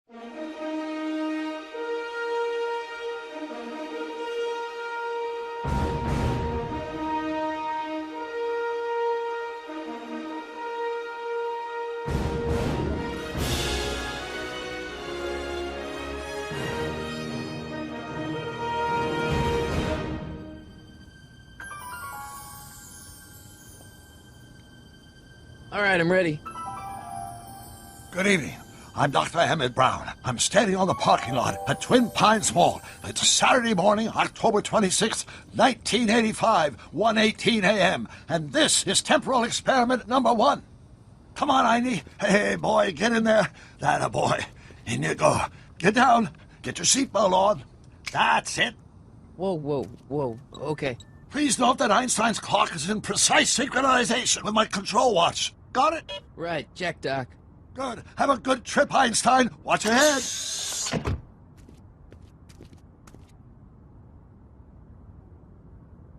All right, I'm ready. Good evening. I'm Dr. Emmett Brown. I'm standing on the parking lot at Twin Pines Mall. It's Saturday morning, October 26th, 1985, 1:18 a.m. And this is temporal experiment number 1. Come on, Einie. Hey, boy, get in there. That a boy. In you go. Get down. Get your seatbelt on. That's it. Whoa. Okay. Please note that Einstein's clock is in precise synchronization with my control watch. Got it? Right, check, Doc. Good. Have a good trip, Einstein. Watch your head.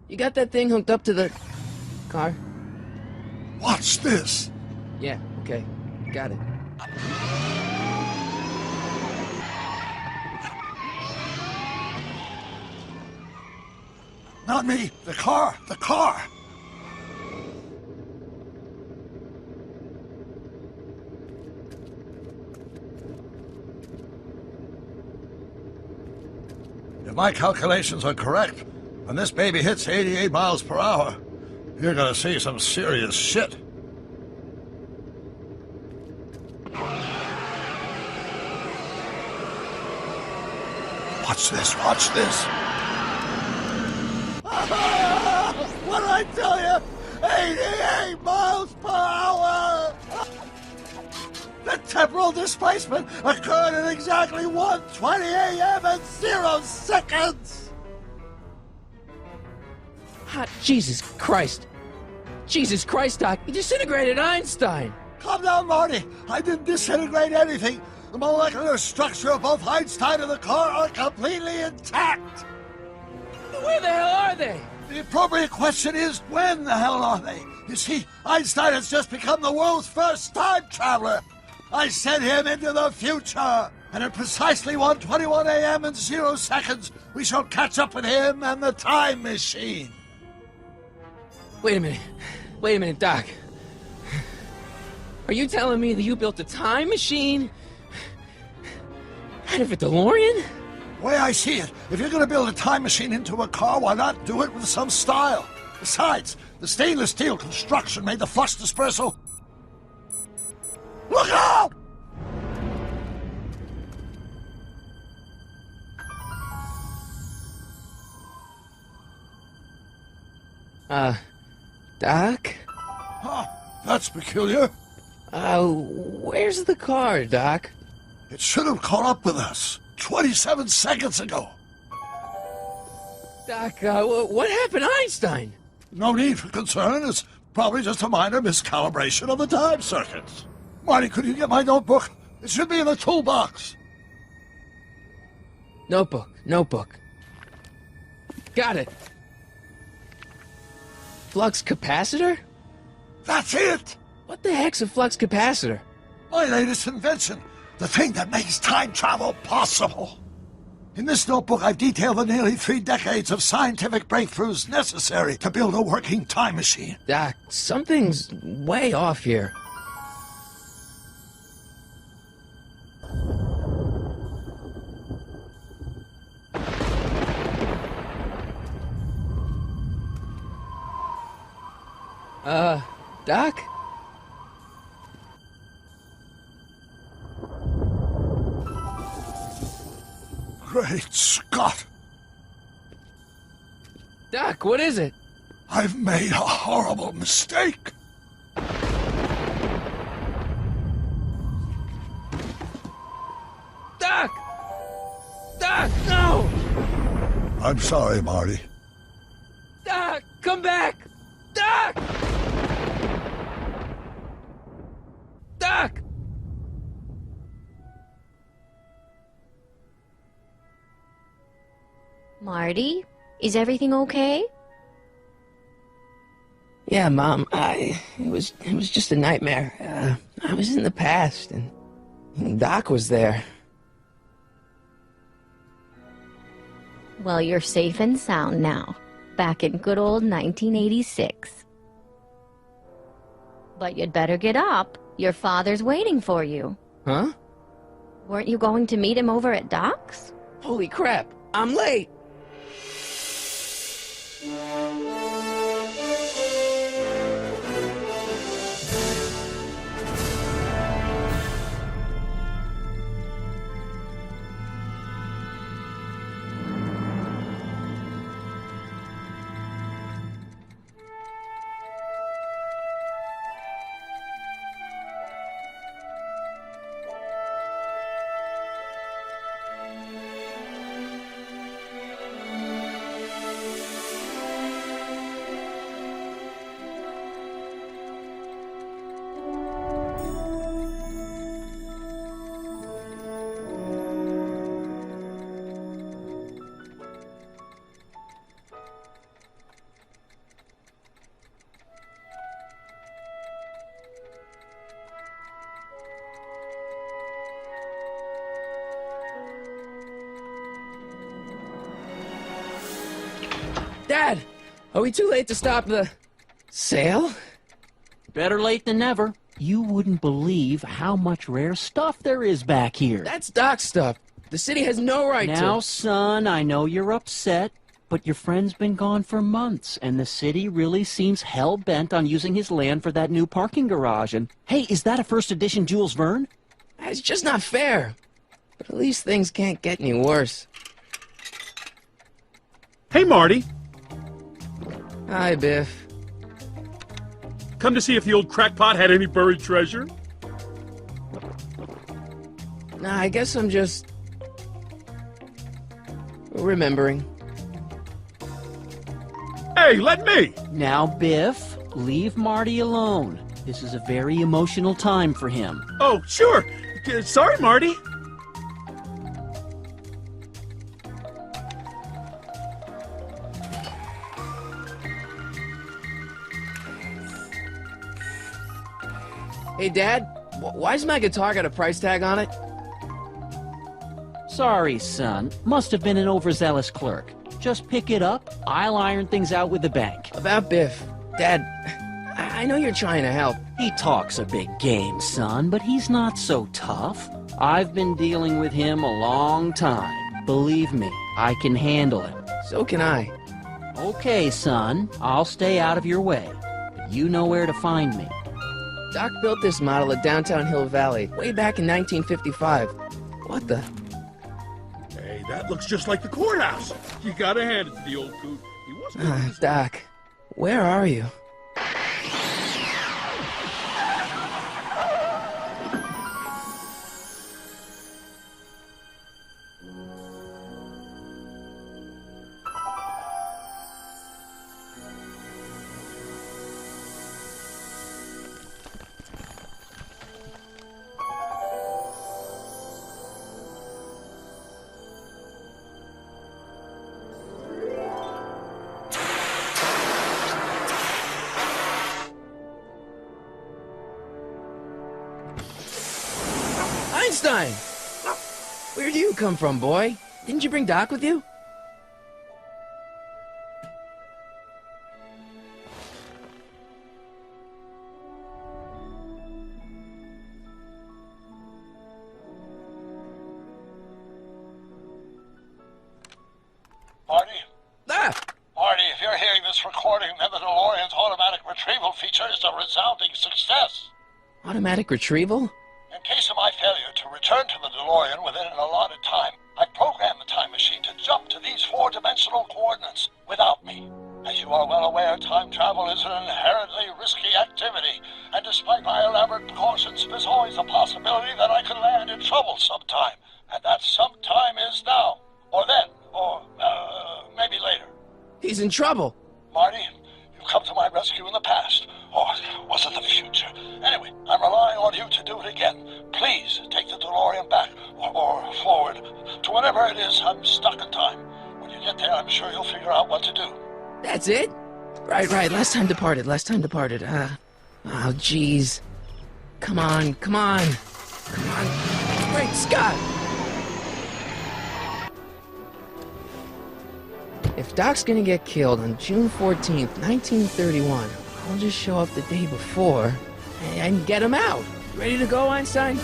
You got that thing hooked up to the car? Watch this. Yeah, okay. Got it. Not me. The car. The car. If my calculations are correct, when this baby hits 88 miles per hour, you're gonna see some serious shit. Watch this, watch this. What did I tell you? 88 miles per hour! The temporal displacement occurred at exactly 1:20 a.m. and 0 seconds! Hot Jesus Christ. Jesus Christ, Doc. You disintegrated Einstein. Calm down, Marty. I didn't disintegrate anything. The molecular structure of both Einstein and the car are completely intact. Where the hell are they? The appropriate question is, when the hell are they? You see, Einstein has just become the world's first time traveler. I sent him into the future. And at precisely 1:21 a.m. and 0 seconds, we shall catch up with him and the time machine. Wait a minute, Doc. Are you telling me that you built a time machine out of a DeLorean? The way I see it, if you're going to build a time machine into a car, why not do it with some style? Besides, the stainless steel construction made the flux dispersal. Look out! Doc? Huh, that's peculiar. Where's the car, Doc? It should have caught up with us 27 seconds ago. Doc, what happened to Einstein? No need for concern. It's probably just a minor miscalibration of the time circuits. Marty, could you get my notebook? It should be in the toolbox. Notebook. Got it. Flux capacitor? That's it! What the heck's a flux capacitor? My latest invention. The thing that makes time travel possible. In this notebook, I've detailed the nearly 3 decades of scientific breakthroughs necessary to build a working time machine. Doc, something's way off here. Doc? Great Scott! Doc, what is it? I've made a horrible mistake. Doc! Doc, no! I'm sorry, Marty. Doc, come back! Doc! Doc! Marty, is everything okay? Yeah, Mom, it was just a nightmare. I was in the past, and Doc was there. Well, you're safe and sound now. Back in good old 1986. But you'd better get up. Your father's waiting for you. Huh? Weren't you going to meet him over at Doc's? Holy crap, I'm late! Dad! Are we too late to stop the... sale? Better late than never. You wouldn't believe how much rare stuff there is back here. That's Doc's stuff. The city has no right to... Now, son, I know you're upset, but your friend's been gone for months, and the city really seems hell-bent on using his land for that new parking garage. And, hey, is that a first edition Jules Verne? It's just not fair. But at least things can't get any worse. Hey, Marty. Hi, Biff. Come to see if the old crackpot had any buried treasure? Nah, I guess I'm just... remembering. Hey, let me! Now, Biff, leave Marty alone. This is a very emotional time for him. Oh, sure. Sorry, Marty. Hey, Dad, why's my guitar got a price tag on it? Sorry, son. Must have been an overzealous clerk. Just pick it up. I'll iron things out with the bank. About Biff. Dad, I know you're trying to help. He talks a big game, son, but he's not so tough. I've been dealing with him a long time. Believe me, I can handle him. So can I. Okay, son. I'll stay out of your way. But you know where to find me. Doc built this model at downtown Hill Valley way back in 1955. What the... Hey, that looks just like the courthouse. You gotta hand it to the old coot. He wasn't... Doc, where are you? Einstein! Where do you come from, boy? Didn't you bring Doc with you? Marty? Ah! Marty, if you're hearing this recording, then the DeLorean's automatic retrieval feature is a resounding success. Automatic retrieval? In case of my failure to return to the DeLorean within an allotted time, I programmed the time machine to jump to these four-dimensional coordinates without me. As you are well aware, time travel is an inherently risky activity, and despite my elaborate precautions, there's always a possibility that I could land in trouble sometime, and that sometime is now, or then, or maybe later. He's in trouble. Marty, you've come to my rescue in the past, or was it the future? Anyway, I'm relying on you to do it again. Please take the DeLorean back, or forward, to whatever it is. I'm stuck in time. When you get there, I'm sure you'll figure out what to do. That's it? Right. Last time departed. Oh, jeez. Come on. Great Scott! If Doc's gonna get killed on June 14th, 1931, I'll just show up the day before and get him out. Ready to go, Einstein?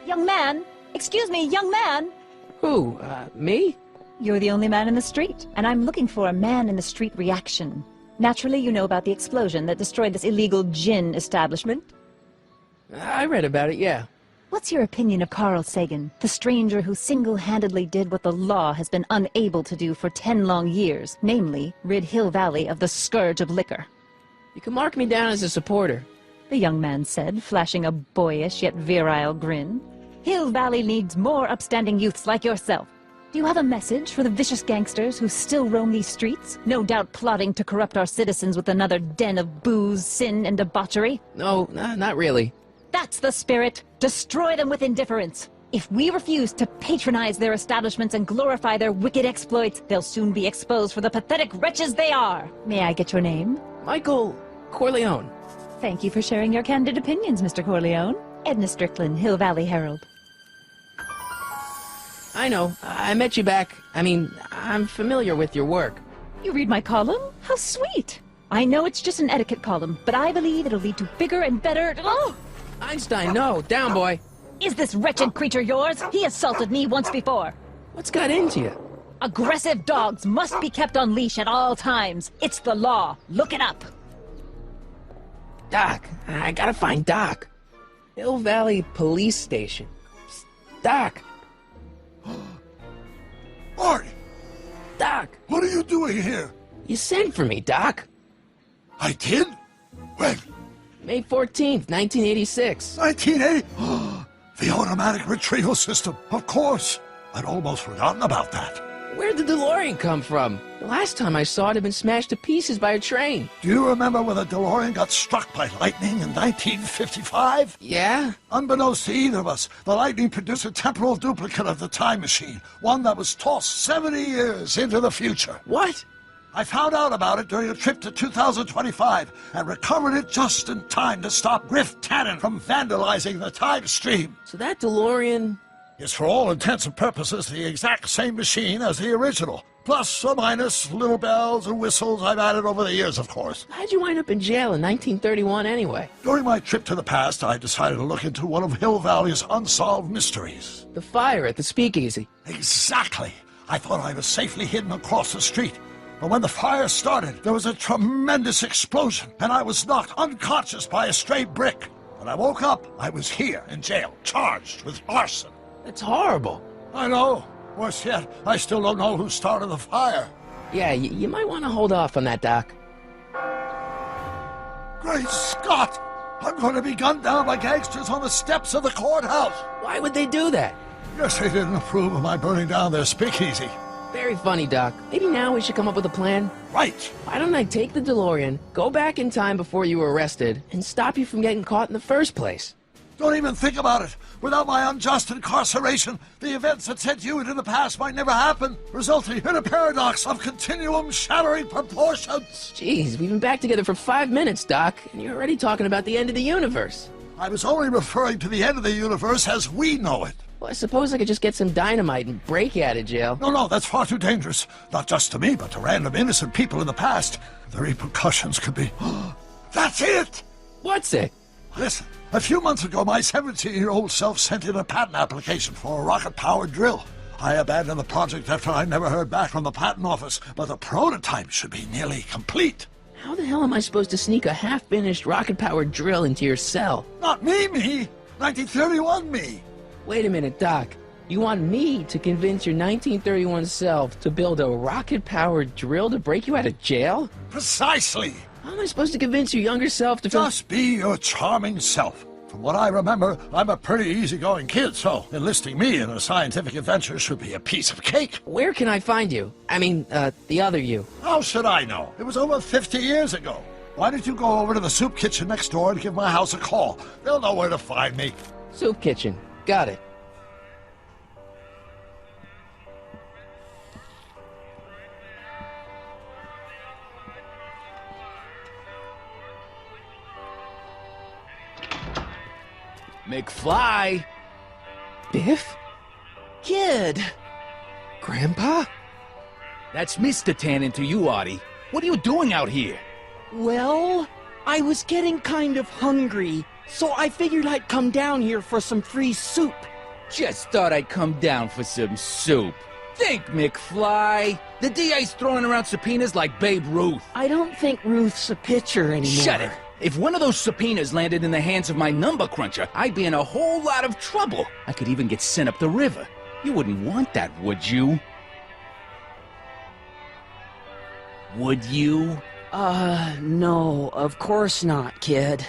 Young man! Excuse me, young man! Who, me? You're the only man in the street, and I'm looking for a man-in-the-street reaction. Naturally, you know about the explosion that destroyed this illegal gin establishment. I read about it, yeah. What's your opinion of Carl Sagan, the stranger who single-handedly did what the law has been unable to do for 10 long years, namely, rid Hill Valley of the scourge of liquor? You can mark me down as a supporter. The young man said, flashing a boyish yet virile grin. Hill Valley needs more upstanding youths like yourself. Do you have a message for the vicious gangsters who still roam these streets, no doubt plotting to corrupt our citizens with another den of booze, sin, and debauchery? No, not really. That's the spirit! Destroy them with indifference! If we refuse to patronize their establishments and glorify their wicked exploits, they'll soon be exposed for the pathetic wretches they are! May I get your name? Michael Corleone. Thank you for sharing your candid opinions, Mr. Corleone. Edna Strickland, Hill Valley Herald. I know. I met you back. I'm familiar with your work. You read my column? How sweet! I know it's just an etiquette column, but I believe it'll lead to bigger and better... Oh! Einstein, no. Down, boy. Is this wretched creature yours? He assaulted me once before. What's got into you? Aggressive dogs must be kept on leash at all times. It's the law. Look it up. Doc. I gotta find Doc. Hill Valley Police Station. Doc. Marty! Doc. What are you doing here? You sent for me, Doc. I did? When? May 14th, 1986. 1980? The automatic retrieval system. Of course. I'd almost forgotten about that. Where'd the DeLorean come from? The last time I saw it had been smashed to pieces by a train. Do you remember when the DeLorean got struck by lightning in 1955? Yeah? Unbeknownst to either of us, the lightning produced a temporal duplicate of the time machine, one that was tossed 70 years into the future. What? I found out about it during a trip to 2025 and recovered it just in time to stop Griff Tannen from vandalizing the time stream. So that DeLorean... Is for all intents and purposes the exact same machine as the original, Plus or minus little bells and whistles I've added over the years, of course. How'd you wind up in jail in 1931 anyway? During my trip to the past, I decided to look into one of Hill Valley's unsolved mysteries. The fire at the speakeasy. Exactly. I thought I was safely hidden across the street. But when the fire started, there was a tremendous explosion, and I was knocked unconscious by a stray brick. When I woke up, I was here in jail, charged with arson. That's horrible. I know. Worse yet, I still don't know who started the fire. Yeah, you might want to hold off on that, Doc. Great Scott! I'm going to be gunned down by gangsters on the steps of the courthouse. Why would they do that? Guess they didn't approve of my burning down their speakeasy. Very funny, Doc. Maybe now we should come up with a plan. Right. Why don't I take the DeLorean, go back in time before you were arrested, and stop you from getting caught in the first place? Don't even think about it. Without my unjust incarceration, the events that sent you into the past might never happen, resulting in a paradox of continuum-shattering proportions. Jeez, we've been back together for 5 minutes, Doc, and you're already talking about the end of the universe. I was only referring to the end of the universe as we know it. Well, I suppose I could just get some dynamite and break you out of jail. No, that's far too dangerous. Not just to me, but to random innocent people in the past. The repercussions could be... That's it! What's it? Listen, a few months ago, my 17-year-old self sent in a patent application for a rocket-powered drill. I abandoned the project after I never heard back from the patent office, but the prototype should be nearly complete. How the hell am I supposed to sneak a half-finished rocket-powered drill into your cell? Not me! 1931 me! Wait a minute, Doc. You want me to convince your 1931 self to build a rocket-powered drill to break you out of jail? Precisely! How am I supposed to convince your younger self to... Just be your charming self. From what I remember, I'm a pretty easygoing kid, so enlisting me in a scientific adventure should be a piece of cake. Where can I find you? I mean, the other you. How should I know? It was over 50 years ago. Why don't you go over to the soup kitchen next door and give my house a call? They'll know where to find me. Soup kitchen. Got it. McFly! Biff? Kid! Grandpa? That's Mr. Tannen to you, Artie. What are you doing out here? Well, I was getting kind of hungry, so I figured I'd come down here for some free soup. Just thought I'd come down for some soup. Think, McFly. The DA's throwing around subpoenas like Babe Ruth. I don't think Ruth's a pitcher anymore. Shut it! If one of those subpoenas landed in the hands of my number cruncher, I'd be in a whole lot of trouble. I could even get sent up the river. You wouldn't want that, would you? Would you? No, of course not, kid.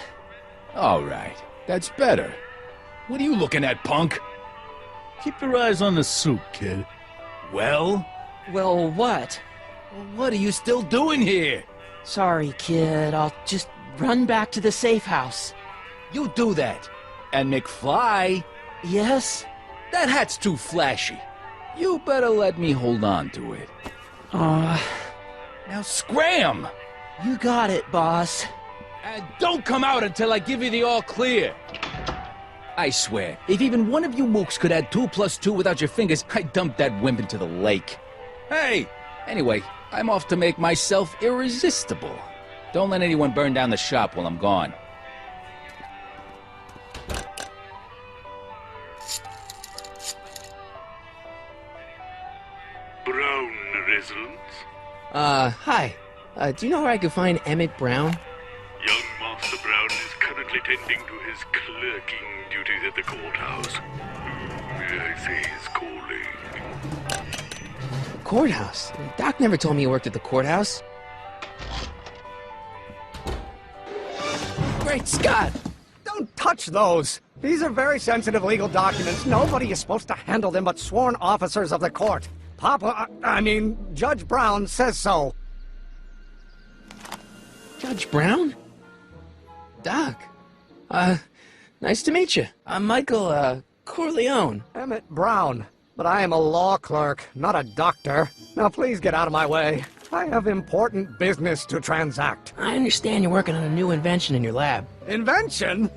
All right, that's better. What are you looking at, punk? Keep your eyes on the soup, kid. Well? Well, what? What are you still doing here? Sorry, kid. I'll just run back to the safe house. You do that. And McFly, Yes? that hat's too flashy. You better let me hold on to it. Now scram! You got it, boss. And don't come out until I give you the all clear. I swear, if even one of you mooks could add 2 plus 2 without your fingers, I'd dump that wimp into the lake. Hey! Anyway, I'm off to make myself irresistible. Don't let anyone burn down the shop while I'm gone. Brown residence? Hi. Do you know where I could find Emmett Brown? Young Master Brown is currently tending to his clerking duties at the courthouse. I say he's calling. Courthouse? Doc never told me you worked at the courthouse. Great Scott! Don't touch those! These are very sensitive legal documents. Nobody is supposed to handle them but sworn officers of the court. Judge Brown says so. Judge Brown? Doc. Nice to meet you. I'm Michael, Corleone. Emmett Brown. But I am a law clerk, not a doctor. Now please get out of my way. I have important business to transact. I understand you're working on a new invention in your lab. Invention?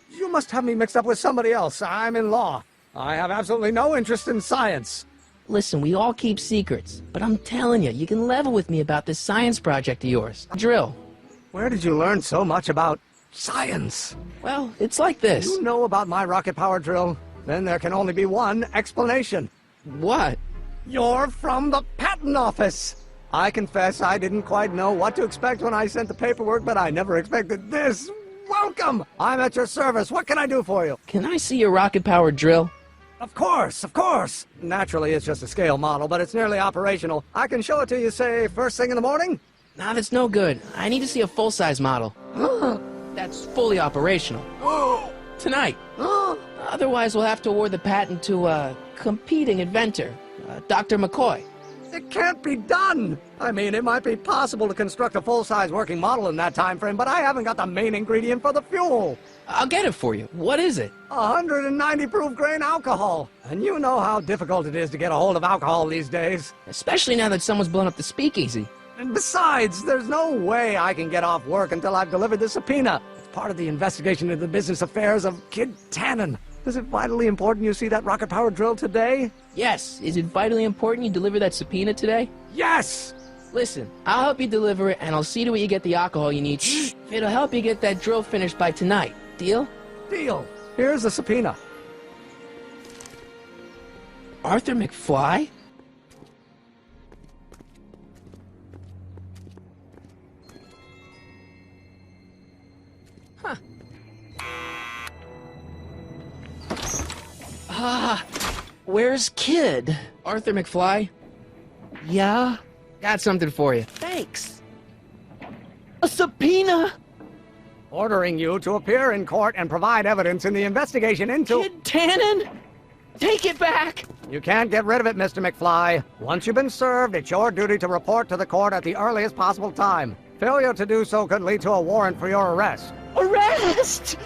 You must have me mixed up with somebody else. I'm in law. I have absolutely no interest in science. Listen, we all keep secrets, but I'm telling you, you can level with me about this science project of yours. Drill. Where did you learn so much about science? Well, it's like this. You know about my rocket power drill? Then there can only be one explanation. What? You're from the patent office! I confess I didn't quite know what to expect when I sent the paperwork, but I never expected this. Welcome! I'm at your service. What can I do for you? Can I see your rocket-powered drill? Of course, of course. Naturally, it's just a scale model, but it's nearly operational. I can show it to you, say, first thing in the morning? Nah, that's no good. I need to see a full-size model. That's fully operational. Tonight. Otherwise, we'll have to award the patent to a competing inventor, Dr. McCoy. It can't be done! I mean, it might be possible to construct a full-size working model in that time frame, but I haven't got the main ingredient for the fuel. I'll get it for you. What is it? 190 proof grain alcohol. And you know how difficult it is to get a hold of alcohol these days. Especially now that someone's blown up the speakeasy. And besides, there's no way I can get off work until I've delivered the subpoena. It's part of the investigation into the business affairs of Kid Tannen. Is it vitally important you see that rocket-powered drill today? Yes. Is it vitally important you deliver that subpoena today? Yes! Listen, I'll help you deliver it, and I'll see to it you get the alcohol you need. It'll help you get that drill finished by tonight. Deal? Deal. Here's the subpoena. Arthur McFly? Huh. Where's Kid? Arthur McFly? Yeah? Got something for you. Thanks. A subpoena? Ordering you to appear in court and provide evidence in the investigation into... Kid Tannen? Take it back! You can't get rid of it, Mr. McFly. Once you've been served, it's your duty to report to the court at the earliest possible time. Failure to do so could lead to a warrant for your arrest. Arrest!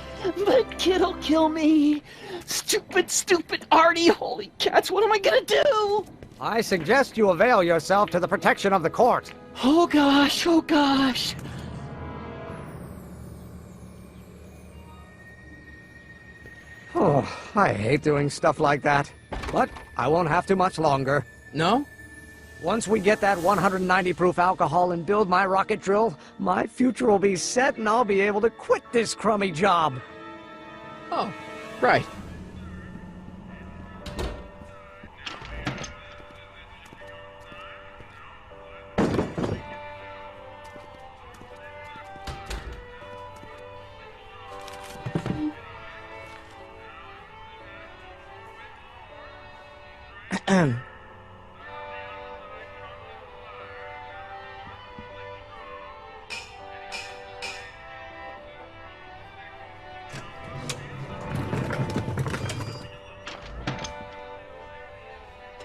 But Kid'll kill me. Stupid, stupid Artie. Holy cats, what am I gonna do? I suggest you avail yourself to the protection of the court. Oh gosh, oh gosh. Oh, I hate doing stuff like that. But I won't have to much longer. No? Once we get that 190 proof alcohol and build my rocket drill, my future will be set and I'll be able to quit this crummy job. Oh, right.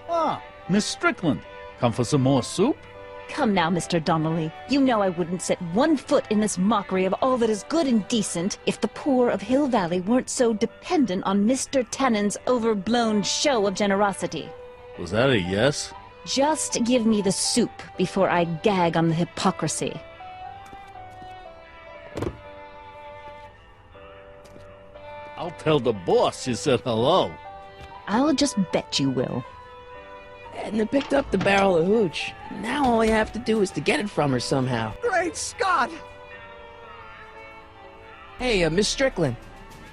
Ah, Miss Strickland. Come for some more soup? Come now, Mr. Donnelly. You know I wouldn't set one foot in this mockery of all that is good and decent if the poor of Hill Valley weren't so dependent on Mr. Tannen's overblown show of generosity. Was that a yes? Just give me the soup before I gag on the hypocrisy. I'll tell the boss you said hello. I'll just bet you will. Edna picked up the barrel of hooch. Now all I have to do is to get it from her somehow. Great Scott! Hey, Miss Strickland.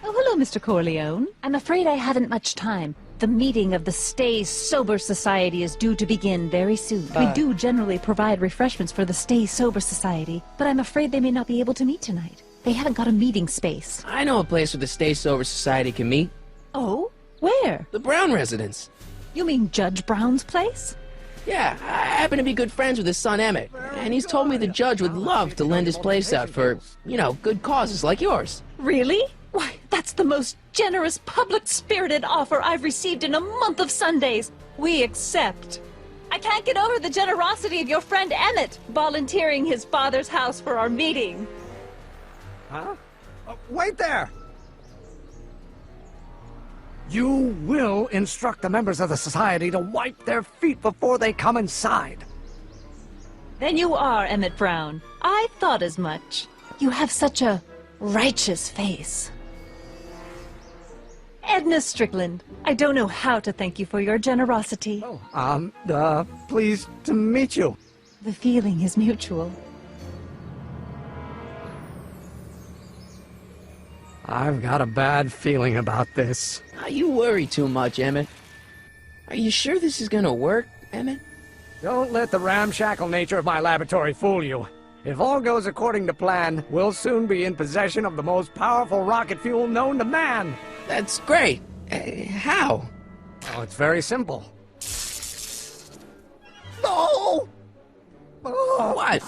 Oh, hello, Mr. Corleone. I'm afraid I haven't much time. The meeting of the Stay Sober Society is due to begin very soon. We do generally provide refreshments for the Stay Sober Society, but I'm afraid they may not be able to meet tonight. They haven't got a meeting space. I know a place where the Stay Sober Society can meet. Oh? Where? The Brown residence. You mean Judge Brown's place? Yeah, I happen to be good friends with his son Emmett, and he's told me the judge would love to lend his place out for, you know, good causes like yours. Really? Why, that's the most generous, public-spirited offer I've received in a month of Sundays. We accept. I can't get over the generosity of your friend Emmett volunteering his father's house for our meeting. Huh? Wait there! You will instruct the members of the society to wipe their feet before they come inside. Then you are Emmett Brown. I thought as much. You have such a righteous face. Edna Strickland. I don't know how to thank you for your generosity. Pleased to meet you. The feeling is mutual. I've got a bad feeling about this. You worry too much, Emmett. Are you sure this is gonna work, Emmett? Don't let the ramshackle nature of my laboratory fool you. If all goes according to plan, we'll soon be in possession of the most powerful rocket fuel known to man. That's great. How? Oh, it's very simple. No! Oh. What?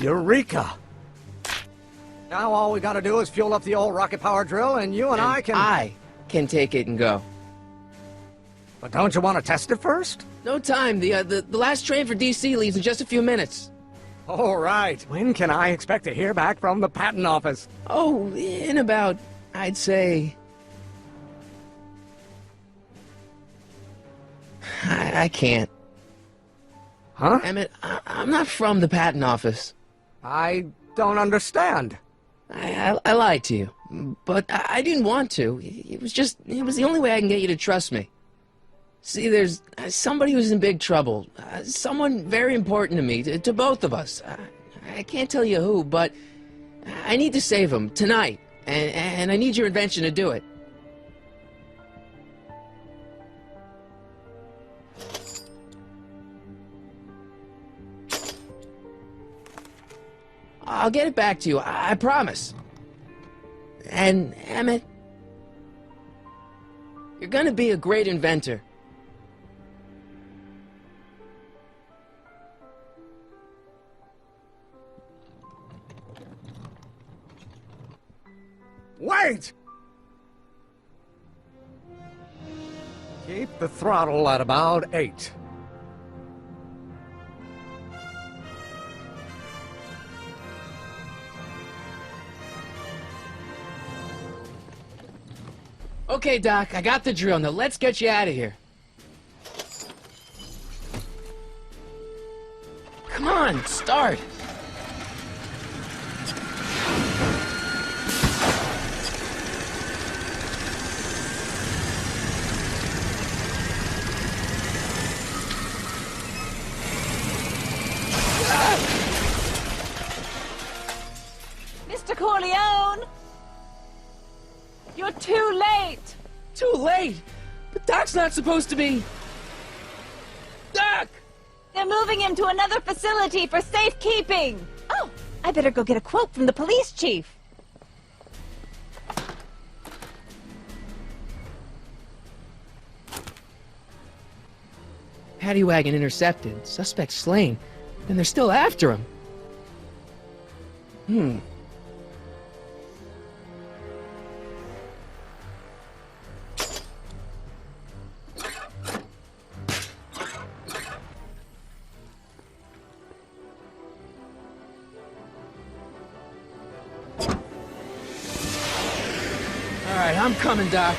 Eureka! Now all we gotta do is fuel up the old rocket power drill and you and I can take it and go. But don't you want to test it first? No time. The last train for DC leaves in just a few minutes. All right. When can I expect to hear back from the patent office? Oh, in about, I'd say... I can't. Huh? Emmett, I'm not from the patent office. I don't understand. I lied to you, but I didn't want to. It was the only way I can get you to trust me. See, there's somebody who's in big trouble. Someone very important to me, to both of us. I can't tell you who, but I need to save him tonight, and I need your invention to do it. I'll get it back to you, I promise. And, Emmett, you're gonna be a great inventor. Wait! Keep the throttle at about 8. Okay, Doc, I got the drill. Now let's get you out of here. Come on, start. Mr. Corleone! You're too late! Too late? But Doc's not supposed to be... Doc! They're moving him to another facility for safekeeping! Oh, I better go get a quote from the police chief. Paddy wagon intercepted. Suspect slain. And they're still after him. Alright, I'm coming, Doc.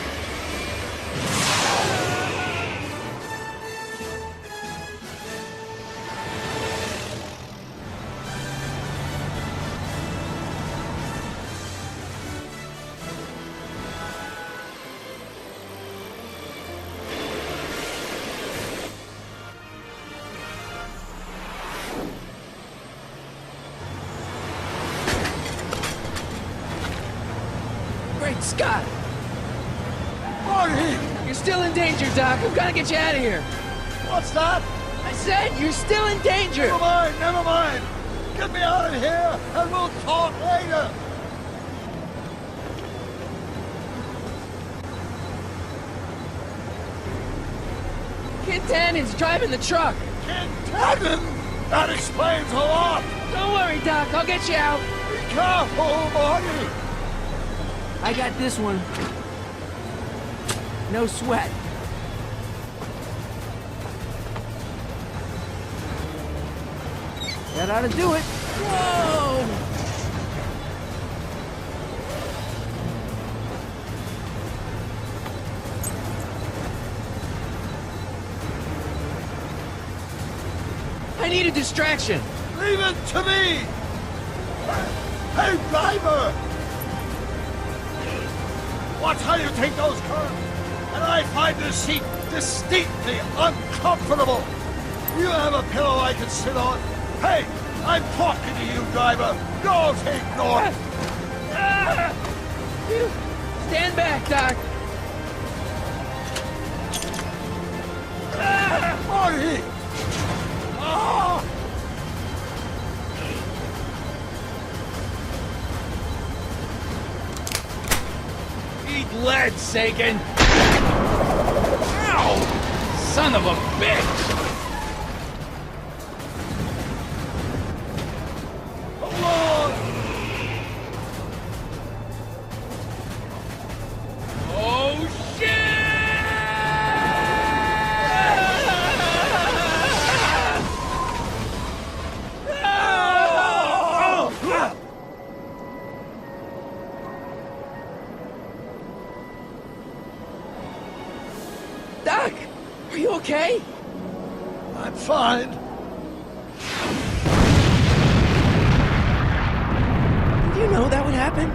Great Scott! Marty! You're still in danger, Doc. I'm gonna get you out of here. What's that? I said you're still in danger! Never mind, never mind. Get me out of here, and we'll talk later. Kid Tannen's driving the truck. Kid Tannen? That explains a lot. Don't worry, Doc. I'll get you out. Be careful, Marty. I got this one. No sweat. That ought to do it. Whoa! I need a distraction. Leave it to me! Hey, driver! Watch how you take those curves. And I find this seat distinctly uncomfortable. You have a pillow I can sit on? Hey, I'm talking to you, driver. Don't ignore. Stand back, Doc. Marty! Oh! Eat lead, Sagan! Ow! Son of a bitch! Come on! Oh, shit! Doc, are you okay? I'm fine. Did you know that would happen?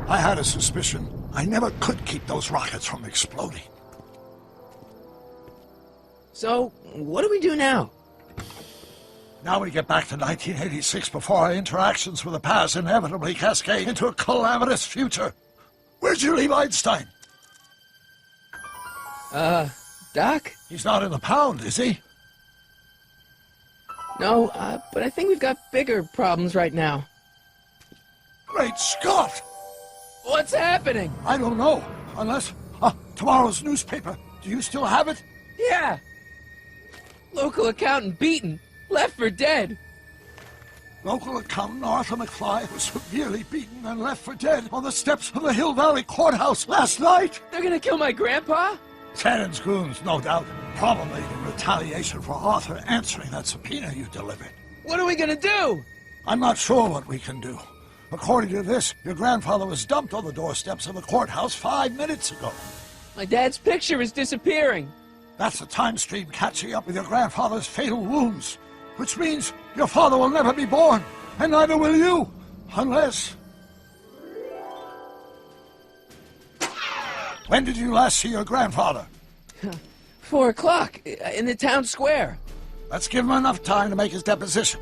I had a suspicion. I never could keep those rockets from exploding. So, what do we do now? Now we get back to 1986 before our interactions with the past inevitably cascade into a calamitous future. Where'd you leave Einstein? Doc? He's not in the pound, is he? No, but I think we've got bigger problems right now. Great Scott! What's happening? I don't know. Unless... tomorrow's newspaper. Do you still have it? Yeah! Local accountant beaten. Left for dead. Local accountant Arthur McFly was severely beaten and left for dead on the steps of the Hill Valley Courthouse last night. They're gonna kill my grandpa? Tannen's goons, no doubt. Probably in retaliation for Arthur answering that subpoena you delivered. What are we gonna do? I'm not sure what we can do. According to this, your grandfather was dumped on the doorsteps of the courthouse 5 minutes ago. My dad's picture is disappearing. That's the time stream catching up with your grandfather's fatal wounds. Which means your father will never be born, and neither will you, unless... When did you last see your grandfather? 4 o'clock, in the town square. Let's give him enough time to make his deposition.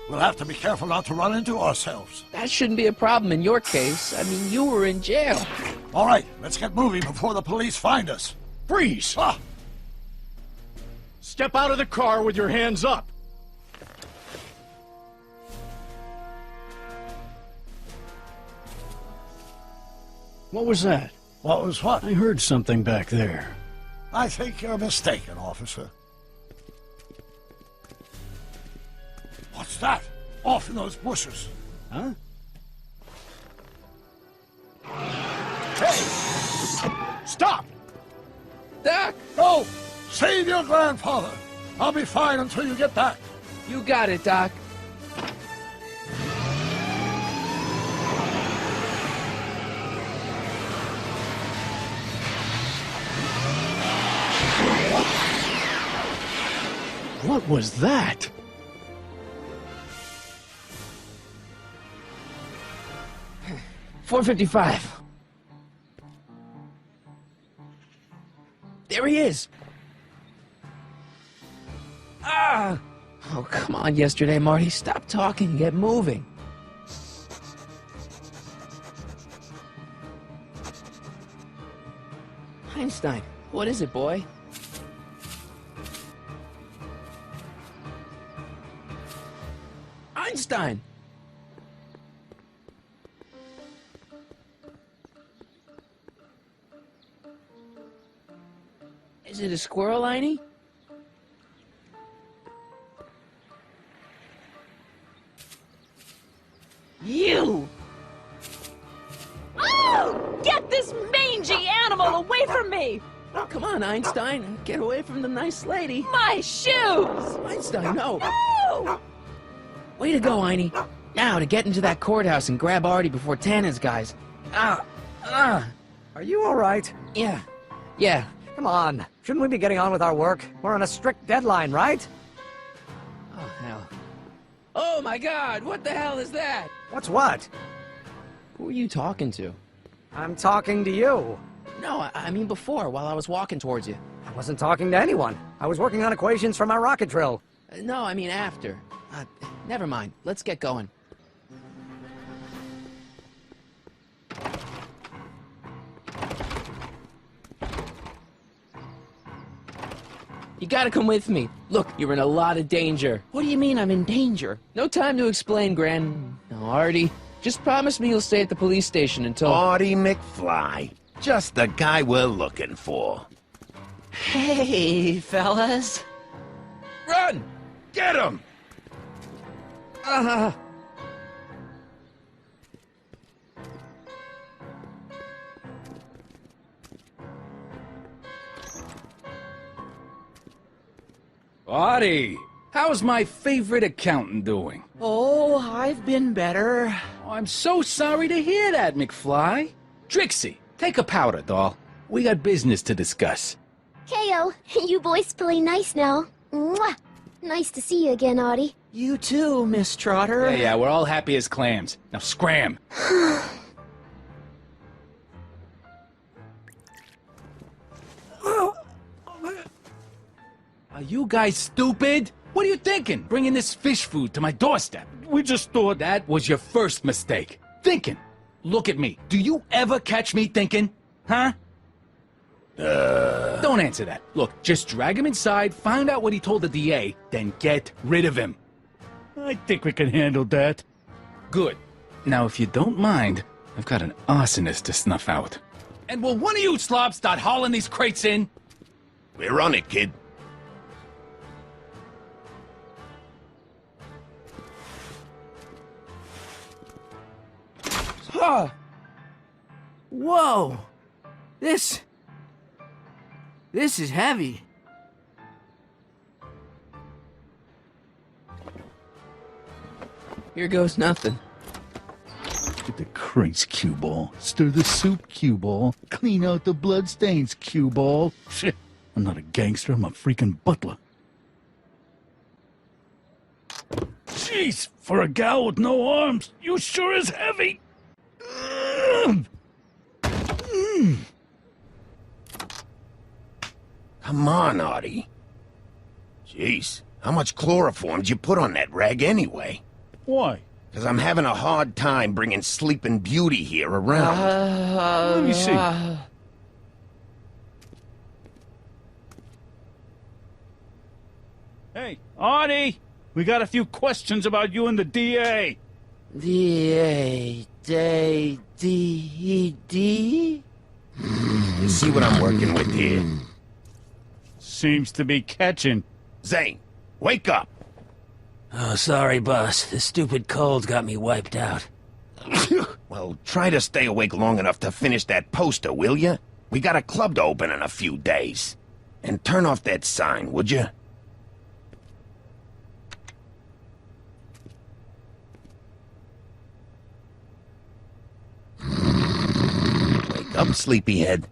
We'll have to be careful not to run into ourselves. That shouldn't be a problem in your case. I mean, you were in jail. All right, let's get moving before the police find us. Freeze! Step out of the car with your hands up. What was that? What was what? I heard something back there. I think you're mistaken, officer. What's that? Off in those bushes. Huh? Hey! Stop! Doc! Go! Save your grandfather! I'll be fine until you get back. You got it, Doc. What was that? $4.55. There he is. Ah! Oh, come on, yesterday, Marty. Stop talking and get moving. Einstein, what is it, boy? Einstein! Is it a squirrel, Einie? You! Oh! Get this mangy animal away from me! Come on, Einstein. Get away from the nice lady. My shoes! Einstein, no. No! Way to go, Einie. Now, to get into that courthouse and grab Artie before Tannen's guys. Are you all right? Yeah. Come on. Shouldn't we be getting on with our work? We're on a strict deadline, right? Oh my god, what the hell is that? What's what? Who are you talking to? I'm talking to you. No, I mean before, while I was walking towards you. I wasn't talking to anyone. I was working on equations for my rocket drill. No, I mean after. Never mind. Let's get going. You gotta come with me. Look, you're in a lot of danger. What do you mean I'm in danger? No time to explain, Gran. No, Artie. Just promise me you'll stay at the police station until... Artie McFly. Just the guy we're looking for. Hey, fellas. Run! Get him! Artie, how's my favorite accountant doing? Oh, I've been better. Oh, I'm so sorry to hear that, McFly. Trixie, take a powder, doll. We got business to discuss. Heyo, you boys play nice now. Mwah! Nice to see you again, Artie. You too, Miss Trotter. Yeah, we're all happy as clams. Now scram. Are you guys stupid? What are you thinking? Bringing this fish food to my doorstep? We just thought... That was your first mistake. Thinking. Look at me. Do you ever catch me thinking? Huh? Don't answer that. Look, just drag him inside, find out what he told the DA, then get rid of him. I think we can handle that. Good. Now, if you don't mind, I've got an arsonist to snuff out. And will one of you slobs start hauling these crates in? We're on it, kid. Huh. Whoa. This is heavy. Here goes nothing. Get the crates, cue ball. Stir the soup, cue ball. Clean out the bloodstains, cue ball. Shit. I'm not a gangster, I'm a freaking butler. Jeez, for a gal with no arms, you sure is heavy. Come on, Artie. Jeez, how much chloroform did you put on that rag anyway? Why? Because I'm having a hard time bringing Sleeping Beauty here around. Let me see. Hey, Artie! We got a few questions about you and the DA. DA, D. You see what I'm working with here? Seems to be catching. Zane, wake up! Oh, sorry, boss. The stupid cold got me wiped out. Well, try to stay awake long enough to finish that poster, will you? We got a club to open in a few days. And turn off that sign, would you? Wake up, sleepyhead.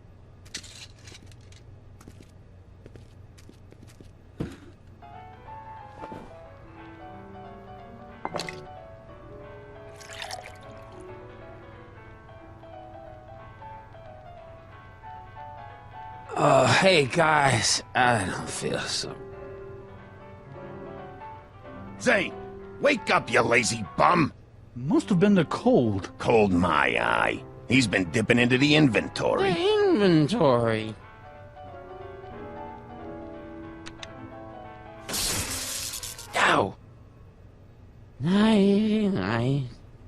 Oh, hey, guys. I don't feel so... Zane, wake up, you lazy bum! Must have been the cold. Cold my eye. He's been dipping into the inventory. Inventory? Ow! Night.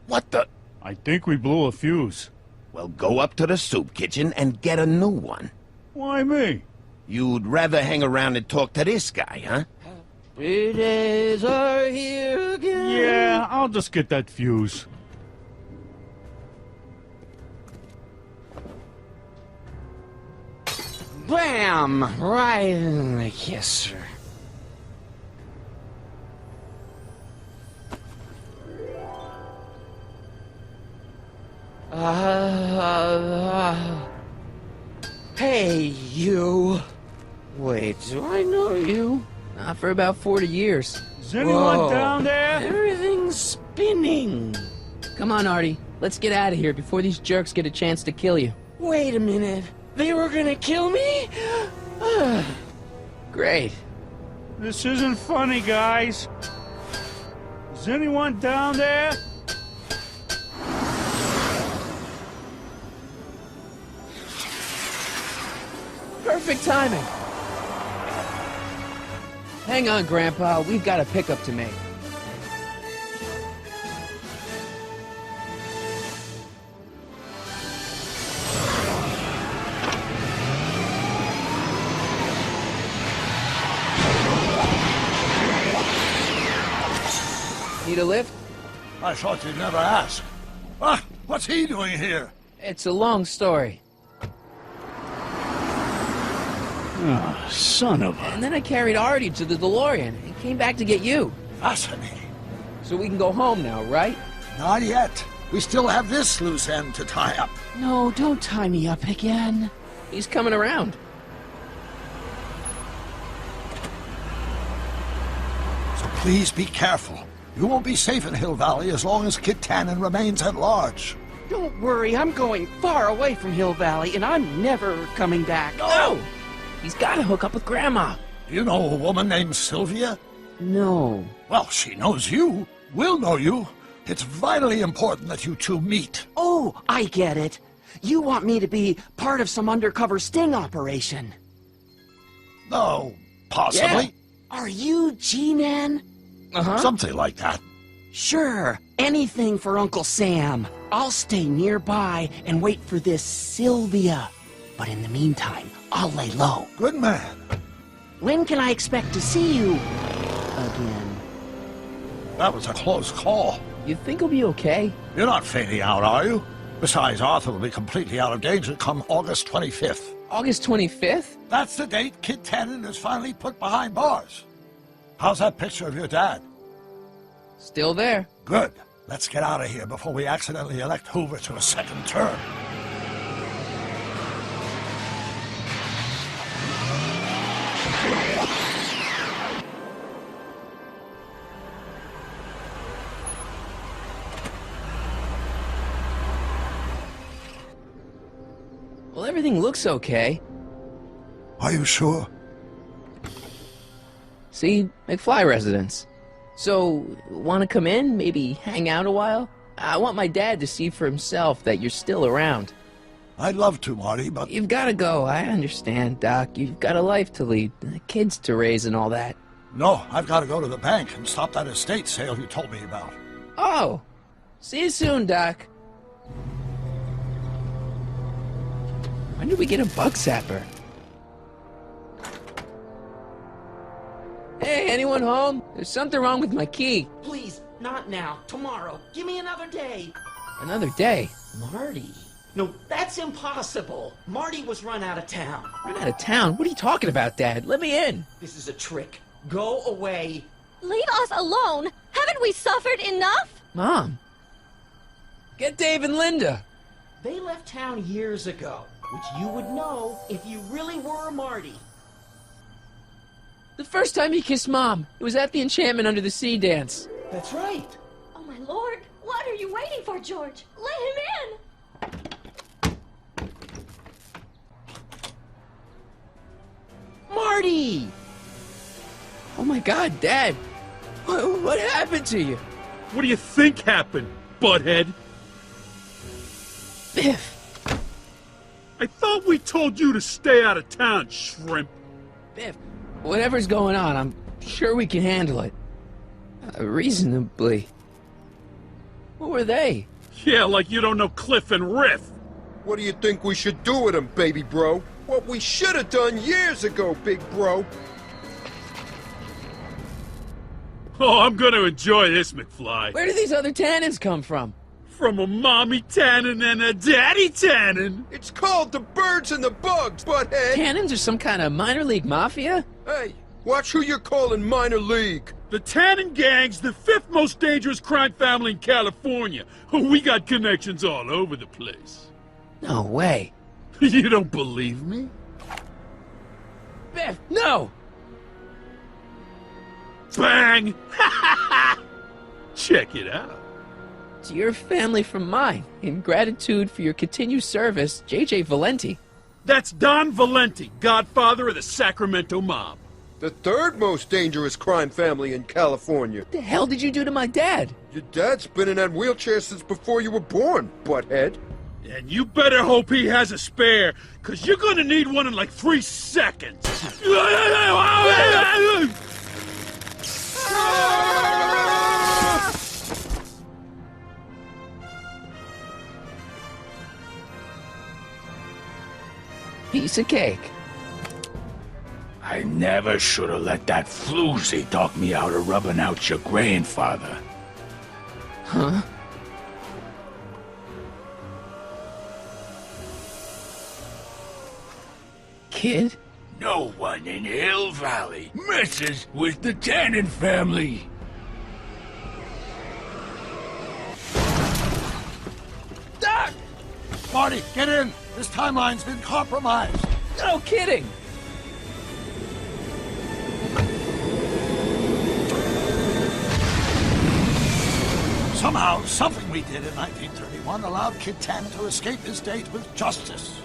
What the... I think we blew a fuse. Well, go up to the soup kitchen and get a new one. Why me? You'd rather hang around and talk to this guy, huh? Happy days are here again. Yeah, I'll just get that fuse. Bam! Right in the kisser. Hey, you. Wait, do I know you? Not for about 40 years. Is anyone down there? Everything I'm spinning. Come on, Artie. Let's get out of here before these jerks get a chance to kill you. Wait a minute. They were gonna kill me? Great. This isn't funny, guys. Is anyone down there? Perfect timing. Hang on, Grandpa. We've got a pickup to make. Need a lift? I thought you'd never ask. Ah, what's he doing here? It's a long story. Oh, son of a... And then I carried Artie to the DeLorean and came back to get you. Fascinating. So we can go home now, right? Not yet. We still have this loose end to tie up. No, don't tie me up again. He's coming around. So please be careful. You won't be safe in Hill Valley as long as Kid Tannen remains at large. Don't worry, I'm going far away from Hill Valley, and I'm never coming back. No! He's got to hook up with Grandma. Do you know a woman named Sylvia? No. Well, she knows you. We'll know you. It's vitally important that you two meet. Oh, I get it. You want me to be part of some undercover sting operation. No, possibly. Yeah. Are you G-Man? Uh-huh. Something like that. Sure. Anything for Uncle Sam. I'll stay nearby and wait for this Sylvia. But in the meantime, I'll lay low. Good man. When can I expect to see you again? That was a close call. You think he'll be okay? You're not fading out, are you? Besides, Arthur will be completely out of danger come August 25th. August 25th? That's the date Kid Tannen is finally put behind bars. How's that picture of your dad? Still there. Good. Let's get out of here before we accidentally elect Hoover to a second term. Well, everything looks okay. Are you sure? See, McFly residence. So, want to come in? Maybe hang out a while? I want my dad to see for himself that you're still around. I'd love to, Marty, but... You've got to go. I understand, Doc. You've got a life to lead, kids to raise and all that. No, I've got to go to the bank and stop that estate sale you told me about. Oh! See you soon, Doc. When did we get a bug zapper? Hey, anyone home? There's something wrong with my key. Please, not now. Tomorrow. Give me another day. Another day? Marty. No, that's impossible. Marty was run out of town. Run out of town? What are you talking about, Dad? Let me in. This is a trick. Go away. Leave us alone. Haven't we suffered enough? Mom. Get Dave and Linda. They left town years ago, which you would know if you really were a Marty. The first time he kissed Mom, it was at the Enchantment Under the Sea dance. That's right. Oh, my lord. What are you waiting for, George? Let him in. Marty! Oh my God, Dad. What happened to you? What do you think happened, butthead? Biff. I thought we told you to stay out of town, shrimp. Biff, whatever's going on, I'm sure we can handle it. Reasonably. What were they? Yeah, like you don't know Cliff and Riff. What do you think we should do with him, baby bro? What we should have done years ago, big bro. Oh, I'm gonna enjoy this, McFly. Where do these other Tannins come from? From a mommy Tannen and a daddy Tannen. It's called the Birds and the Bugs, butthead. Tannins are some kind of minor league mafia? Hey, watch who you're calling minor league. The Tannen gang's the fifth most dangerous crime family in California. We got connections all over the place. No way. You don't believe me? Biff, no! Bang! Check it out. To your family from mine, in gratitude for your continued service, J.J. Valenti. That's Don Valenti, godfather of the Sacramento mob. The third most dangerous crime family in California. What the hell did you do to my dad? Your dad's been in that wheelchair since before you were born, butthead. And you better hope he has a spare, because you're going to need one in like 3 seconds. Piece of cake. I never should have let that floozy talk me out of rubbing out your grandfather. Huh? Kid? No one in Hill Valley messes with the Tannen family. Doc! Marty, get in! This timeline's been compromised. No kidding! Somehow, something we did in 1931 allowed Kid Tannen to escape his date with justice.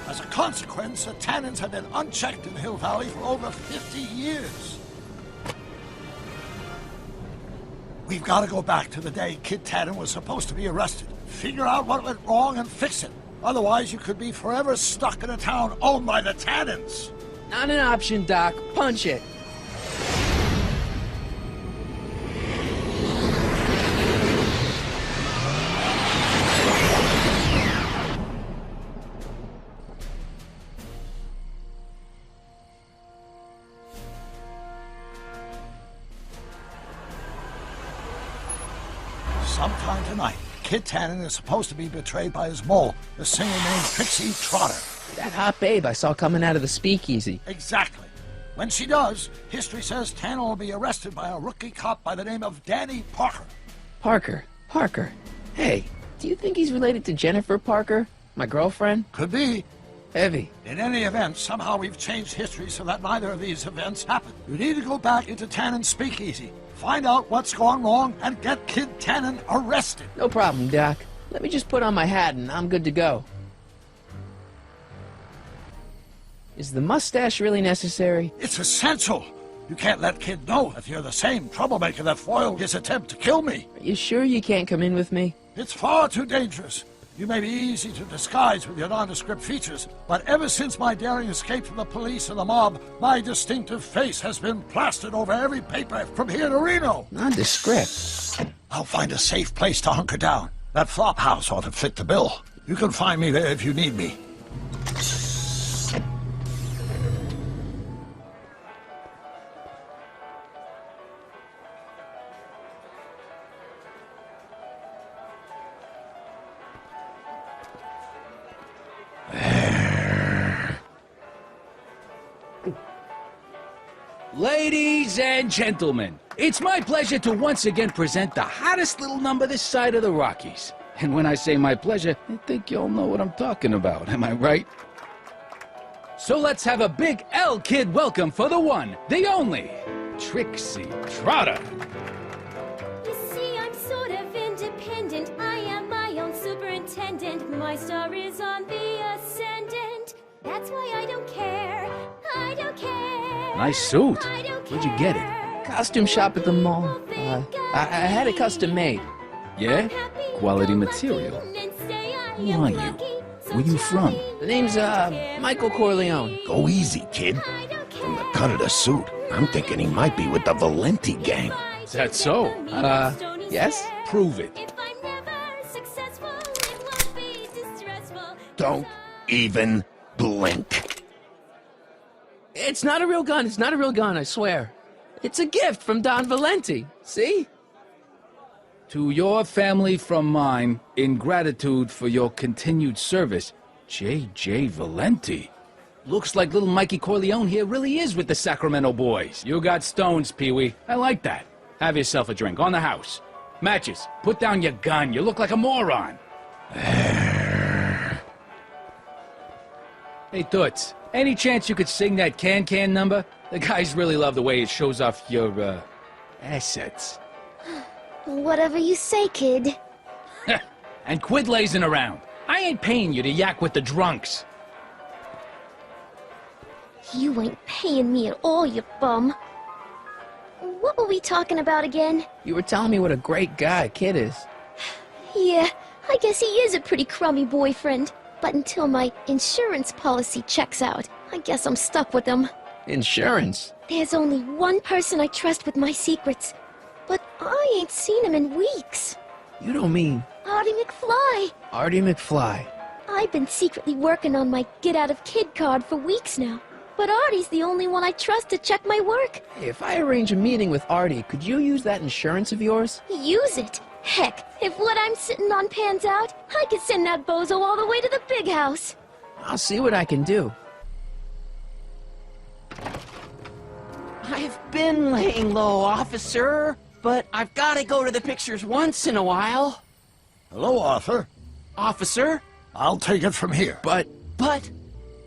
As a consequence, the Tannens have been unchecked in Hill Valley for over 50 years. We've got to go back to the day Kid Tannen was supposed to be arrested, figure out what went wrong and fix it. Otherwise, you could be forever stuck in a town owned by the Tannens. Not an option, Doc. Punch it. Sometime tonight, Kid Tannen is supposed to be betrayed by his mole, the singer named Trixie Trotter. That hot babe I saw coming out of the speakeasy. Exactly. When she does, history says Tannen will be arrested by a rookie cop by the name of Danny Parker. Parker. Hey, do you think he's related to Jennifer Parker, my girlfriend? Could be. Heavy. In any event, somehow we've changed history so that neither of these events happen. You need to go back into Tannen's speakeasy, find out what's gone wrong, and get Kid Tannen arrested. No problem, Doc. Let me just put on my hat and I'm good to go. Is the mustache really necessary? It's essential. You can't let Kid know that you're the same troublemaker that foiled his attempt to kill me. Are you sure you can't come in with me? It's far too dangerous. You may be easy to disguise with your nondescript features, but ever since my daring escape from the police and the mob, my distinctive face has been plastered over every paper from here to Reno. Nondescript? I'll find a safe place to hunker down. That flop house ought to fit the bill. You can find me there if you need me. Ladies and gentlemen, it's my pleasure to once again present the hottest little number this side of the Rockies. And when I say my pleasure, I think you'll know what I'm talking about, am I right? So let's have a big L-Kid welcome for the one, the only, Trixie Trotter. You see, I'm sort of independent. I am my own superintendent. My star is on the ascendant. That's why I don't care. I don't care. Nice suit. Where'd you get it? Costume shop at the mall. I had it custom made. Yeah? Quality material. Who are you? Where you from? The name's, Michael Corleone. Go easy, kid. From the cut of the suit, I'm thinking he might be with the Valenti gang. Is that so? Yes? Prove it. Don't even blink. It's not a real gun. It's not a real gun, I swear. It's a gift from Don Valenti. See? To your family from mine, in gratitude for your continued service, J.J. Valenti. Looks like little Mikey Corleone here really is with the Sacramento boys. You got stones, Pee-wee. I like that. Have yourself a drink on the house. Matches. Put down your gun. You look like a moron. Hey, Toots. Any chance you could sing that can-can number? The guys really love the way it shows off your, assets. Whatever you say, kid. And quit lazing around. I ain't paying you to yak with the drunks. You ain't paying me at all, you bum. What were we talking about again? You were telling me what a great guy Kid is. Yeah, I guess he is a pretty crummy boyfriend. But until my insurance policy checks out, I guess I'm stuck with him. Insurance? There's only one person I trust with my secrets. But I ain't seen him in weeks. You don't mean... Artie McFly. Artie McFly. I've been secretly working on my get-out-of-kid card for weeks now. But Artie's the only one I trust to check my work. If I arrange a meeting with Artie, could you use that insurance of yours? Use it? Heck, if what I'm sitting on pans out, I could send that bozo all the way to the big house. I'll see what I can do. I've been laying low, officer, but I've got to go to the pictures once in a while. Hello, Arthur. Officer? I'll take it from here. But...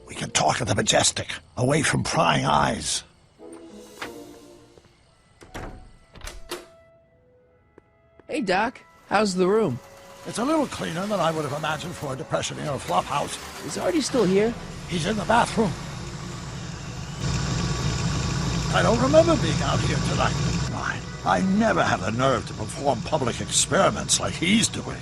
We can talk at the Majestic, away from prying eyes. Hey, Doc. How's the room? It's a little cleaner than I would have imagined for a Depression-era flophouse. Is Artie still here? He's in the bathroom. I don't remember being out here tonight. I never have the nerve to perform public experiments like he's doing.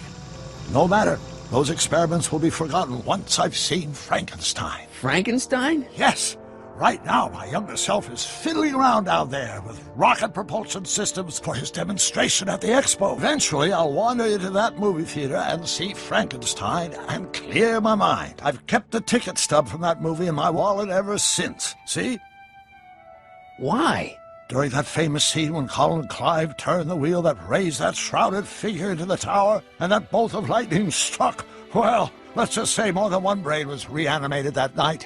No matter. Those experiments will be forgotten once I've seen Frankenstein. Frankenstein? Yes. Right now, my younger self is fiddling around down there with rocket propulsion systems for his demonstration at the expo. Eventually, I'll wander into that movie theater and see Frankenstein and clear my mind. I've kept the ticket stub from that movie in my wallet ever since. See? Why? During that famous scene when Colin Clive turned the wheel that raised that shrouded figure into the tower, and that bolt of lightning struck, well, let's just say more than one brain was reanimated that night.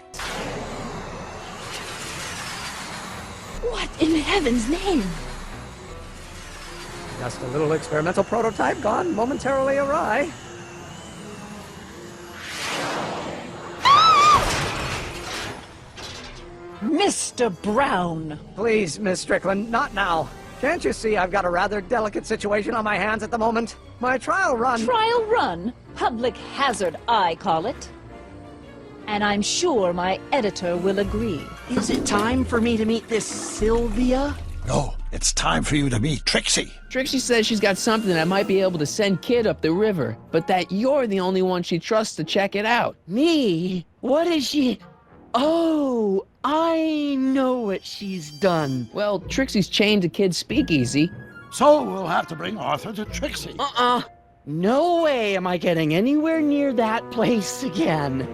What in heaven's name? Just a little experimental prototype gone momentarily awry. Mr. Brown! Please, Miss Strickland, not now. Can't you see I've got a rather delicate situation on my hands at the moment? My trial run... Trial run? Public hazard, I call it. And I'm sure my editor will agree. Is it time for me to meet this Sylvia? No, it's time for you to meet Trixie. Trixie says she's got something that might be able to send Kid up the river, but that you're the only one she trusts to check it out. Me? What is she... Oh, I know what she's done. Well, Trixie's chained to Kid's speakeasy. So we'll have to bring Arthur to Trixie. No way am I getting anywhere near that place again.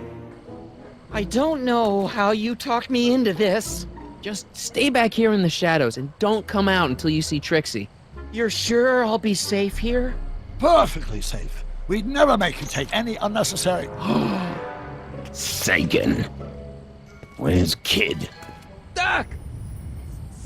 I don't know how you talked me into this. Just stay back here in the shadows and don't come out until you see Trixie. You're sure I'll be safe here? Perfectly safe. We'd never make you take any unnecessary... Sagan. Where's Kid? Doc!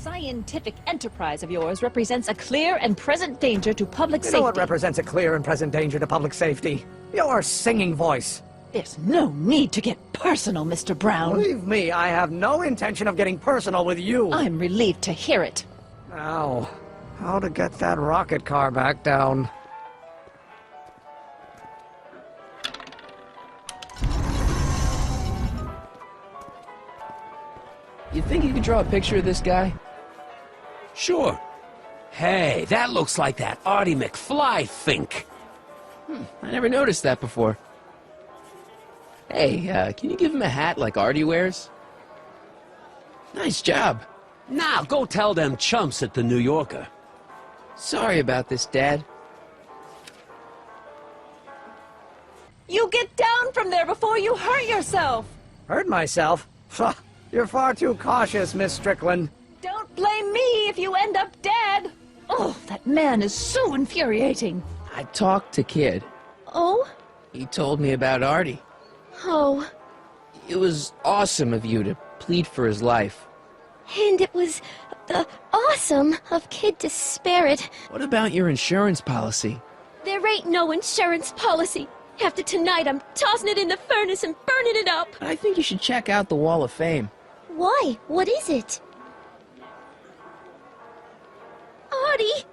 Scientific enterprise of yours represents a clear and present danger to public safety. You know what represents a clear and present danger to public safety? Your singing voice. There's no need to get personal, Mr. Brown. Believe me, I have no intention of getting personal with you. I'm relieved to hear it. Now, how to get that rocket car back down? You think you could draw a picture of this guy? Sure. Hey, that looks like that Artie McFly think. I never noticed that before. Hey, can you give him a hat like Artie wears? Nice job. Now, go tell them chumps at the New Yorker. Sorry about this, Dad. You get down from there before you hurt yourself! Hurt myself? You're far too cautious, Miss Strickland. Don't blame me if you end up dead! Oh, that man is so infuriating. I talked to Kid. Oh? He told me about Artie. Oh. It was awesome of you to plead for his life. And it was awesome of Kid to spare it. What about your insurance policy? There ain't no insurance policy. After tonight, I'm tossing it in the furnace and burning it up. I think you should check out the Wall of Fame. Why? What is it? Artie!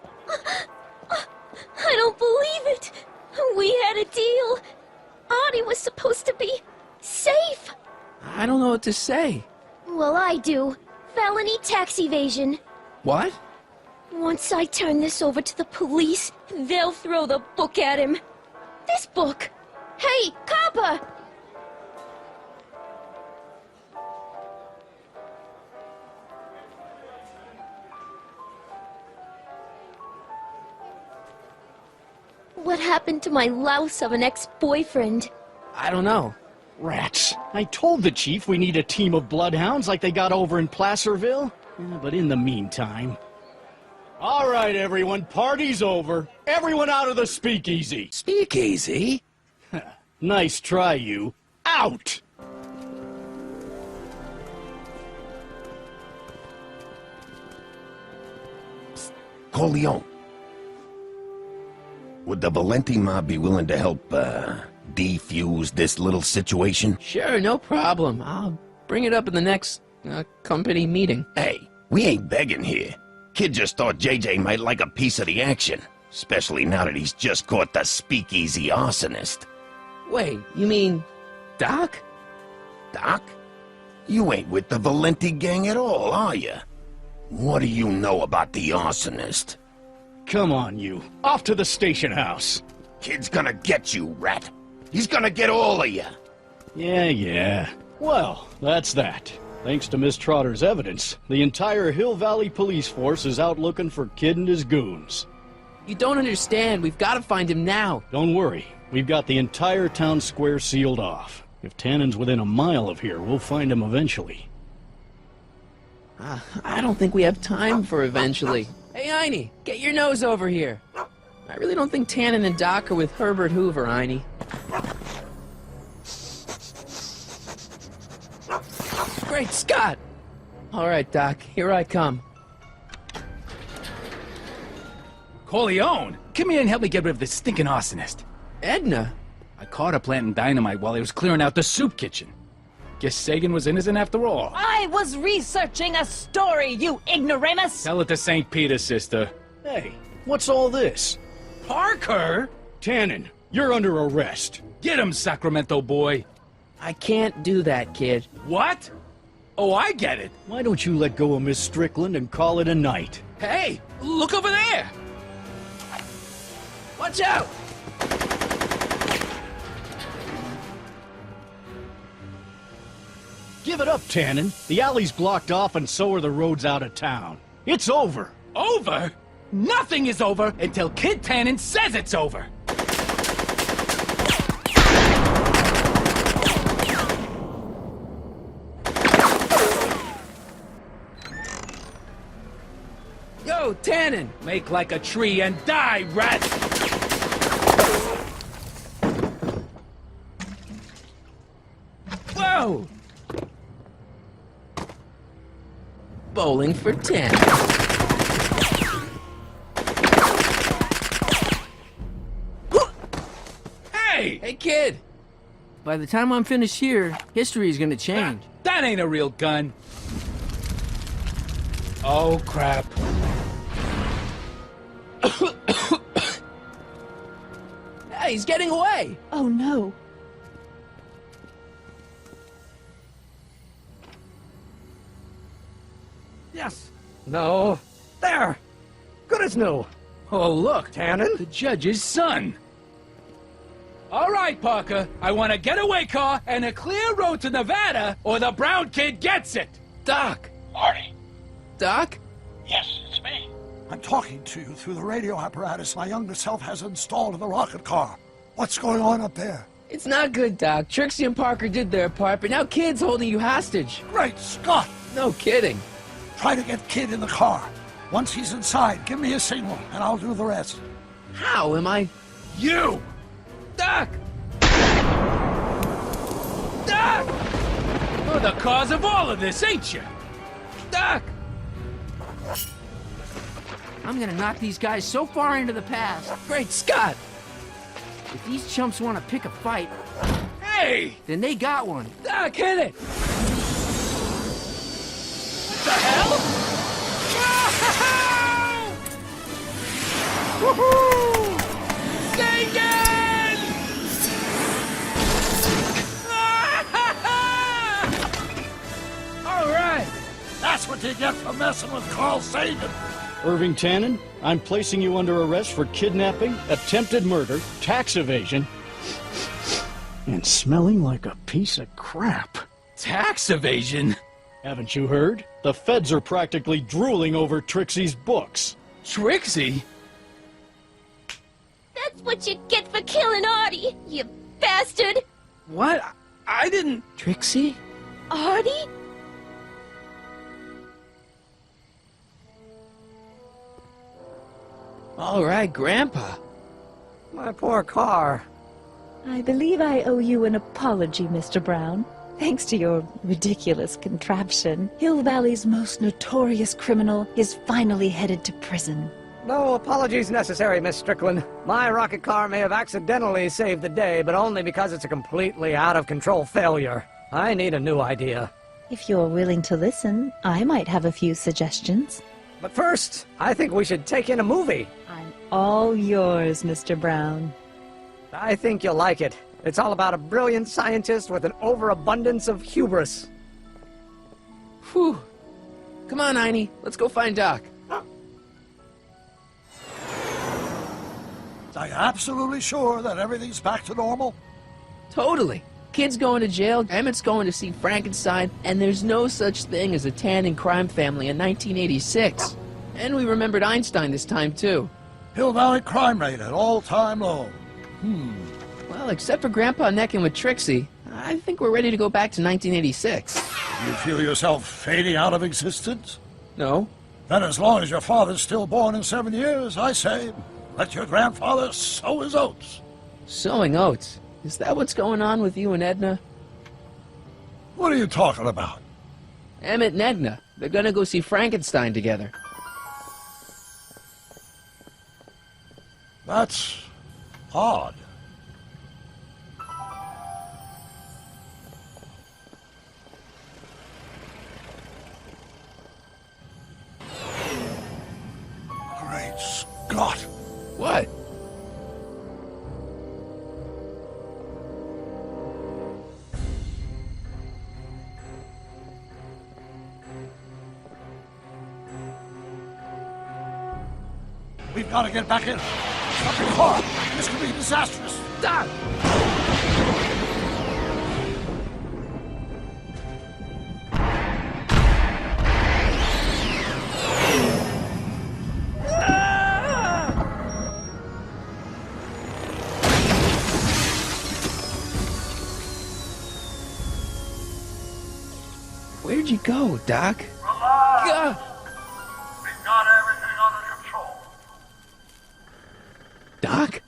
don't know what to say. Well, I do. Felony tax evasion. What? Once I turn this over to the police, they'll throw the book at him. This book! Hey, copper! What happened to my louse of an ex-boyfriend? I don't know. Rats. I told the chief we need a team of bloodhounds like they got over in Placerville. Yeah, but in the meantime... All right, everyone, party's over. Everyone out of the speakeasy. Speakeasy? Nice try, you. Out! Corleone. Would the Valenti mob be willing to help, defuse this little situation? Sure, no problem. I'll bring it up in the next, company meeting. Hey, we ain't begging here. Kid just thought JJ might like a piece of the action. Especially now that he's just caught the speakeasy arsonist. Wait, you mean Doc? Doc? You ain't with the Valenti gang at all, are you? What do you know about the arsonist? Come on, you. Off to the station house. Kid's gonna get you, rat. He's gonna get all of you. Yeah. Well, that's that. Thanks to Miss Trotter's evidence, the entire Hill Valley police force is out looking for Kid and his goons. You don't understand. We've got to find him now. Don't worry. We've got the entire town square sealed off. If Tannen's within a mile of here, we'll find him eventually. I don't think we have time for eventually. Hey, Einie, get your nose over here. I really don't think Tannen and Doc are with Herbert Hoover, Einie. Great Scott! All right, Doc, here I come. Corleone, come here and help me get rid of this stinking arsonist. Edna? I caught her planting dynamite while I was clearing out the soup kitchen. Guess Sagan was innocent after all. I was researching a story, you ignoramus! Tell it to St. Peter, sister. Hey, what's all this? Parker? Tannen, you're under arrest. Get him, Sacramento boy. I can't do that, kid. What? Oh, I get it. Why don't you let go of Miss Strickland and call it a night? Hey, look over there! Watch out! Give it up, Tannen. The alley's blocked off and so are the roads out of town. It's over. Over? Nothing is over until Kid Tannen says it's over. Yo, Tannen! Make like a tree and die, rat! Whoa! Bowling for 10. Hey! Hey, kid! By the time I'm finished here, history's gonna change. That ain't a real gun. Oh, crap. Hey, he's getting away! Oh no. Yes. No. There. Good as new. Oh, look. Tannen? The judge's son. All right, Parker. I want a getaway car and a clear road to Nevada, or the brown kid gets it. Doc! Marty. Doc? Yes, it's me. I'm talking to you through the radio apparatus my younger self has installed in the rocket car. What's going on up there? It's not good, Doc. Trixie and Parker did their part, but now Kid's holding you hostage. Great Scott! No kidding. Try to get Kid in the car. Once he's inside, give me a signal, and I'll do the rest. How am I... You! Doc! Doc! You're the cause of all of this, ain't you? Doc! I'm gonna knock these guys so far into the past. Great Scott! If these chumps want to pick a fight... Hey! Then they got one. Doc, hit it! What the hell? Woohoo! Sagan! what do you get for messing with Carl Sagan? Irving Tannen, I'm placing you under arrest for kidnapping, attempted murder, tax evasion, and smelling like a piece of crap. Tax evasion? Haven't you heard? The feds are practically drooling over Trixie's books. Trixie? That's what you get for killing Artie, you bastard! What? I didn't... Trixie? Artie? All right, Grandpa. My poor car. I believe I owe you an apology, Mr. Brown. Thanks to your ridiculous contraption, Hill Valley's most notorious criminal is finally headed to prison. No apologies necessary, Miss Strickland. My rocket car may have accidentally saved the day, but only because it's a completely out-of-control failure. I need a new idea. If you're willing to listen, I might have a few suggestions. But first, I think we should take in a movie. I'm all yours, Mr. Brown. I think you'll like it. It's all about a brilliant scientist with an overabundance of hubris. Whew. Come on, Einie. Let's go find Doc. Are you absolutely sure that everything's back to normal? Totally. Kid's going to jail, Emmett's going to see Frankenstein, and there's no such thing as a Tannen crime family in 1986. And we remembered Einstein this time, too. Hill Valley crime rate at all-time low. Well, except for Grandpa necking with Trixie, I think we're ready to go back to 1986. You feel yourself fading out of existence? No. Then as long as your father's still born in 7 years, I say, let your grandfather sow his oats. Sowing oats? Is that what's going on with you and Edna? What are you talking about? Emmett and Edna. They're gonna go see Frankenstein together. That's odd. Great Scott! What? We've got to get back in. Stop your car. This could be disastrous. Doc! Where'd you go, Doc? Relax. We've got everything under control. Doc?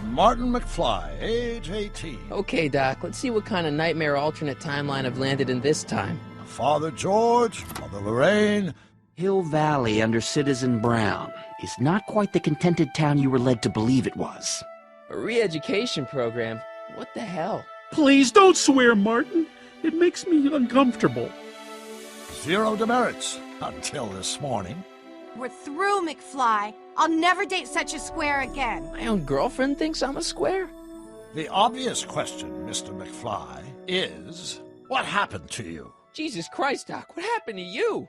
Martin McFly, age 18. Okay, Doc, let's see what kind of nightmare alternate timeline I've landed in this time. Father George, Mother Lorraine. Hill Valley under Citizen Brown is not quite the contented town you were led to believe it was. A re-education program? What the hell? Please don't swear, Martin. It makes me uncomfortable. Zero demerits until this morning. We're through, McFly. I'll never date such a square again. My own girlfriend thinks I'm a square? The obvious question, Mr. McFly, is what happened to you? Jesus Christ, Doc, what happened to you?